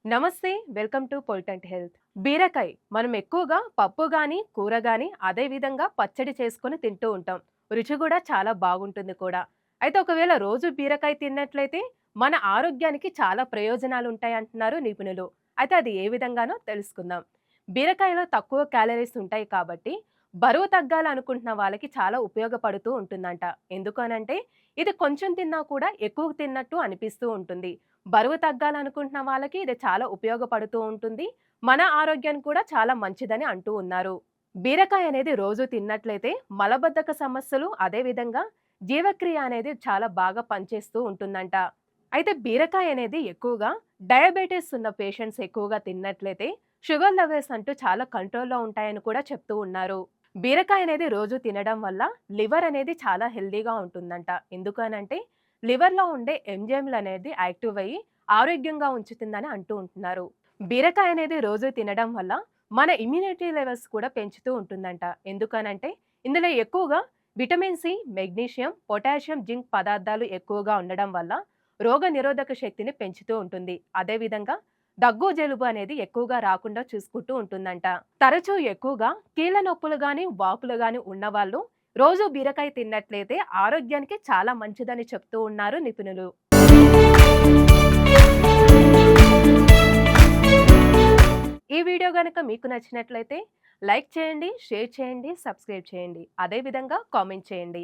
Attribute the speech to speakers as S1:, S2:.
S1: నమస్తే, welcome to పొలిటెంట్ health. బీరకాయ మనం ఎక్కువగా పప్పు గాని, కూర గాని, అదే విధంగా పచ్చడి చేసుకొని తింటూ ఉంటాం. రుచి కూడా చాలా బాగుంటుంది కూడా. అయితే ఒకవేళ రోజు బీరకాయ తిన్నట్లయితే మన ఆరోగ్యానికి చాలా ప్రయోజనాలు ఉంటాయి అంటున్నారు నిపుణులు. అయితే అది ఏ విధంగానో తెలుసుకుందాం. బీరకాయలో తక్కువ క్యాలరీస్ ఉంటాయి కాబట్టి బరువు తగ్గాలనుకుంటున్న వాళ్ళకి చాలా ఉపయోగపడుతూ ఉంటుందంట. ఎందుకనంటే ఇది కొంచెం తిన్నా కూడా ఎక్కువ తిన్నట్టు అనిపిస్తూ ఉంటుంది. బరువు తగ్గాలనుకుంటున్న వాళ్ళకి ఇది చాలా ఉపయోగపడుతూ ఉంటుంది. మన ఆరోగ్యానికి కూడా చాలా మంచిదని అంటూ ఉన్నారు. బీరకాయ అనేది రోజు తిన్నట్లయితే మలబద్ధక సమస్యలు, అదే విధంగా జీవక్రియ అనేది చాలా బాగా పనిచేస్తూ ఉంటుందంట. అయితే బీరకాయ అనేది ఎక్కువగా డయాబెటీస్ ఉన్న పేషెంట్స్ ఎక్కువగా తిన్నట్లయితే షుగర్ లెవెల్స్ అంటూ చాలా కంట్రోల్లో ఉంటాయని కూడా చెప్తూ ఉన్నారు. బీరకాయ అనేది రోజు తినడం వల్ల లివర్ అనేది చాలా హెల్దీగా ఉంటుందంట. ఎందుకనంటే లివర్‌లో ఉండే ఎంజైమ్‌లు అనేది యాక్టివ్ అయ్యి ఆరోగ్యంగా ఉంచుతుందని అంటూ ఉంటున్నారు. బీరకాయ అనేది రోజు తినడం వల్ల మన ఇమ్యూనిటీ లెవెల్స్ కూడా పెంచుతూ ఉంటుందంట. ఎందుకనంటే ఇందులో ఎక్కువగా vitamin C, magnesium, potassium, zinc పదార్థాలు ఎక్కువగా ఉండడం వల్ల రోగ నిరోధక శక్తిని పెంచుతూ ఉంటుంది. అదే విధంగా దగ్గు, జలుబు అనేది ఎక్కువగా రాకుండా చూసుకుంటూ ఉంటుందంట. తరచూ ఎక్కువగా కీళ్ళ నొప్పులు గాని, వాపులు గాని ఉన్నవాళ్ళు రోజు బీరకాయ తిన్నట్లయితే ఆరోగ్యానికి చాలా మంచిదని చెప్తూ ఉన్నారు నిపుణులు. ఈ వీడియో గనుక మీకు నచ్చినట్లయితే లైక్ చేయండి, షేర్ చేయండి, సబ్స్క్రైబ్ చేయండి. అదే విధంగా కామెంట్ చేయండి.